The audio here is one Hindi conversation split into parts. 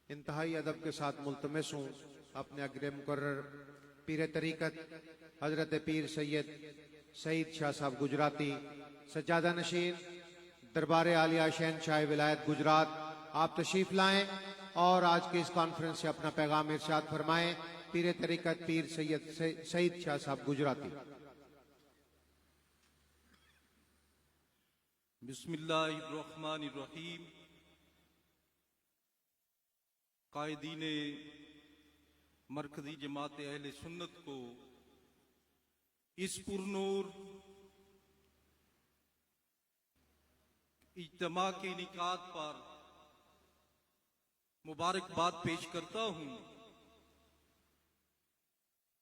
इंतहाई अदब के साथ मुल्तमस हूँ अपने अग्रम मुकर्रर पीर तरीक़त हजरत पीर सैयद सईद शाह साहब गुजराती सज्जादा नशीन दरबार आलिया शहनशाह विलायत गुजरात आप तशरीफ लाएं और आज के इस कॉन्फ्रेंस से अपना पैगाम इरशाद फरमाएं। पीर तरीक़त पीर सैयद सईद शाह साहब गुजराती। बिस्मिल्लाहिर्रहमानिर्रहीम। कायदीन मरकजी जमात अहले सुन्नत को इस पुरनूर इज्तिमा के इनेकाद पर मुबारकबाद पेश करता हूँ।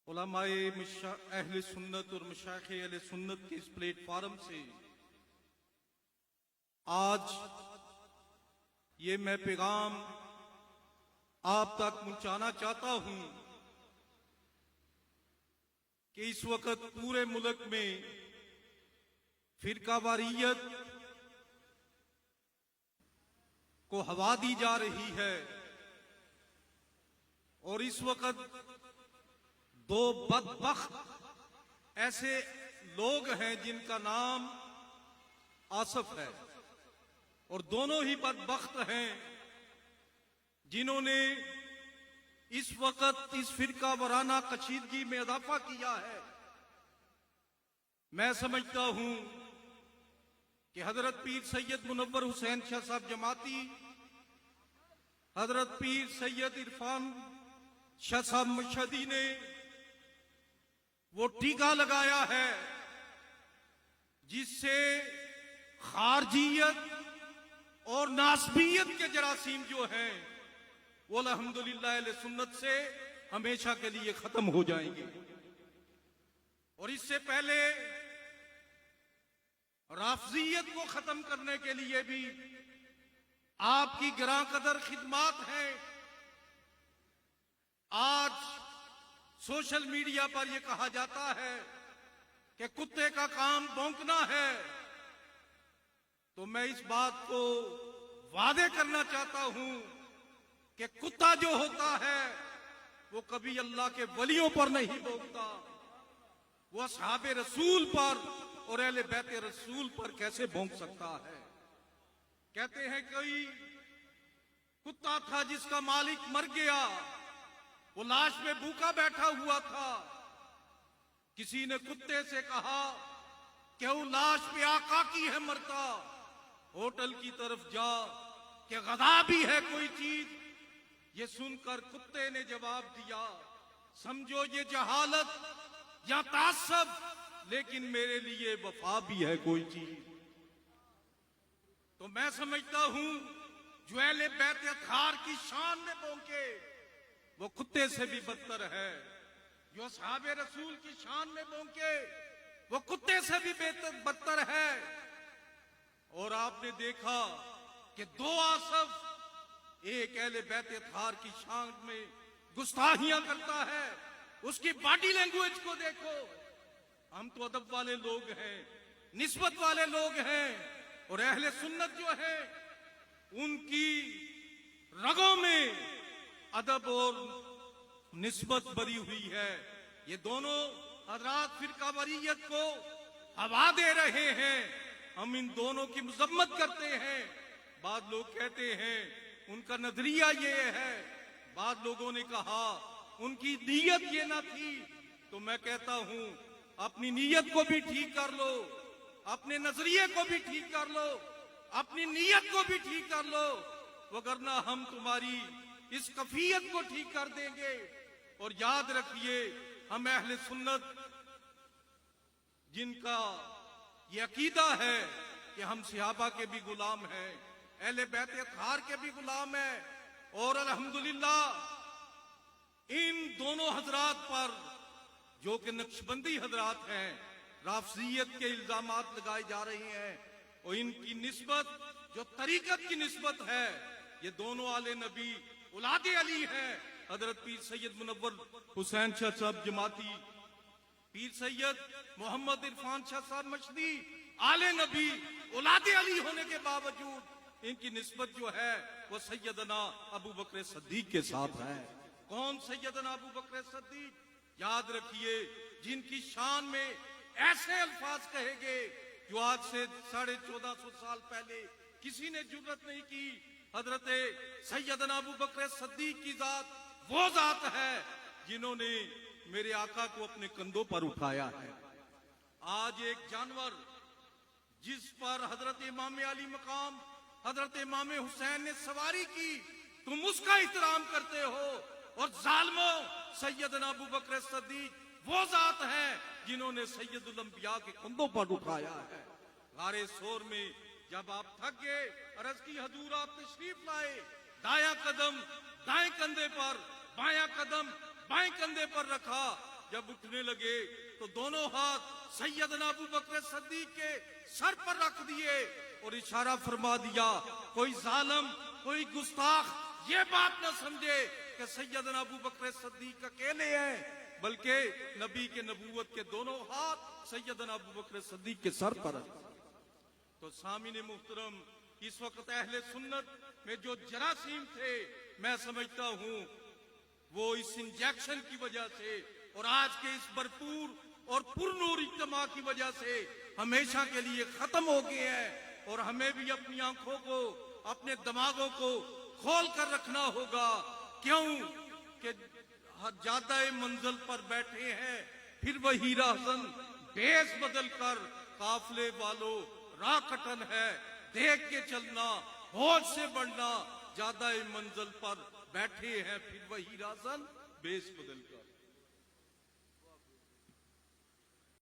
उलमाए अहले सुन्नत और मशाइख अहले सुन्नत के इस प्लेटफार्म से आज ये मैं पैगाम आप तक पहुंचाना चाहता हूं कि इस वक्त पूरे मुल्क में फिरकावारियत को हवा दी जा रही है और इस वक्त दो बदबख्त ऐसे लोग हैं जिनका नाम आसफ है और दोनों ही बदबख्त हैं जिन्होंने इस वक्त इस फिरका वराना कशीदगी में इजाफा किया है। मैं समझता हूं कि हजरत पीर सैयद मुनव्वर हुसैन शाह साहब जमाती, हजरत पीर सैयद इरफान शाह साहब मशहदी ने वो टीका लगाया है जिससे खारजियत और नासबियत के जरासीम जो हैं वो अल्हम्दुलिल्लाह अहले सुन्नत से हमेशा के लिए खत्म हो जाएंगे। और इससे पहले राफजियत को खत्म करने के लिए भी आपकी गिरां कदर खिदमात हैं। आज सोशल मीडिया पर यह कहा जाता है कि कुत्ते का काम भौंकना है, तो मैं इस बात को वादे करना चाहता हूं कि कुत्ता जो होता है वो कभी अल्लाह के वलियों पर नहीं भौंकता, वो असहाबे रसूल पर और अहले बैते रसूल पर कैसे भौंक सकता है। कहते हैं कोई कुत्ता था जिसका मालिक मर गया, वो लाश में भूखा बैठा हुआ था। किसी ने कुत्ते से कहा कि वो लाश पे आका की है मरता, होटल की तरफ जा कि गदा भी है कोई चीज। ये सुनकर कुत्ते ने जवाब दिया, समझो ये जहालत या तासब, लेकिन मेरे लिए वफा भी है कोई चीज। तो मैं समझता हूं जो अहले बैत अत्हार की शान में भौंके वो कुत्ते से भी बदतर है, जो असहाबे रसूल की शान में भौंके वो कुत्ते से भी बदतर है। और आपने देखा कि दो आसफ, एक अहले बैत अत्हार की शान में गुस्ताखियां करता है, उसकी बॉडी लैंग्वेज को देखो। हम तो अदब वाले लोग हैं, निस्बत वाले लोग हैं, और अहले सुन्नत जो है उनकी रगों में अदब और निस्बत भरी हुई है। ये दोनों हजरात फिरकावारियत को हवा दे रहे हैं। हम इन दोनों की मजम्मत करते हैं। बाद लोग कहते हैं उनका नजरिया ये है, बाद लोगों ने कहा उनकी नीयत ये ना थी। तो मैं कहता हूं अपनी नीयत को भी ठीक कर लो, अपने नजरिए को भी ठीक कर लो, अपनी नीयत को भी ठीक कर लो, वगरना हम तुम्हारी इस कफियत को ठीक कर देंगे। और याद रखिए हम अहले सुन्नत जिनका ये अकीदा है कि हम सहाबा के भी गुलाम हैं, अहले बैत अत्हार के भी गुलाम हैं, और अल्हम्दुलिल्लाह इन दोनों हजरात पर जो कि नक्शबंदी हजरात हैं राफजियत के इल्जामात लगाए जा रहे हैं, और इनकी निस्बत जो तरीकत की निस्बत है, ये दोनों आले नबी औलाद अली हैं। हजरत पीर सैयद मुनव्वर हुसैन शाह साहब जमाती, पीर सैयद मोहम्मद इरफान शाह साहब मशहदी आले नबी औलाद अली होने के बावजूद इनकी निस्बत जो है वो सैयदना अबू बकर सद्दीक के साथ है। कौन सैयदना अबू बकर सद्दीक? याद रखिए, जिनकी शान में ऐसे अल्फाज कहेंगे जो आज से 1450 साल पहले किसी ने जुर्रत नहीं की। हजरत सैयदना अबू बकर सद्दीक की जात वो जात है जिन्होंने मेरे आका को अपने कंधों पर उठाया है। आज एक जानवर जिस पर हजरत इमाम अली मकाम हजरत इमाम हुसैन ने सवारी की, तुम उसका एहतराम करते हो। और जालिमों, सैयदना अबू बकर सद्दीक वो जात है जिन्होंने सैयदुल अंबिया के कंधों पर उठाया है। गारे सोर में जब आप थक गए, अर्ज की हजूर आप तशरीफ लाए, दाया कदम दाएं कंधे पर, बायां कदम बाएं कंधे पर रखा। जब उठने लगे तो दोनों हाथ सैयदना अबू बकर सद्दीक के सर पर रख दिए और इशारा फरमा दिया, कोई जालिम, कोई गुस्ताख ये बात न समझे कि सैयदना अबू बकर सद्दीक अकेले हैं, बल्कि नबी के नबूवत के दोनों हाथ सैयदना अबू बकर सद्दीक के सर पर। तो सामिने मुहतरम, इस वक्त अहले सुन्नत में जो जरासीम थे, मैं समझता हूं वो इस इंजेक्शन की वजह से और आज के इस भरपूर और पुरनूर इज्तिमा की वजह से हमेशा के लिए खत्म हो गए हैं। और हमें भी अपनी आंखों को, अपने दिमागों को खोल कर रखना होगा। क्यों कि ज्यादा मंजिल पर बैठे हैं, फिर वही राहजन भेस बदल कर काफले वालों राह कटन है, देख के चलना, होश से बढ़ना। ज्यादा मंजिल पर बैठे हैं, फिर वही राहजन भेस बदल कर।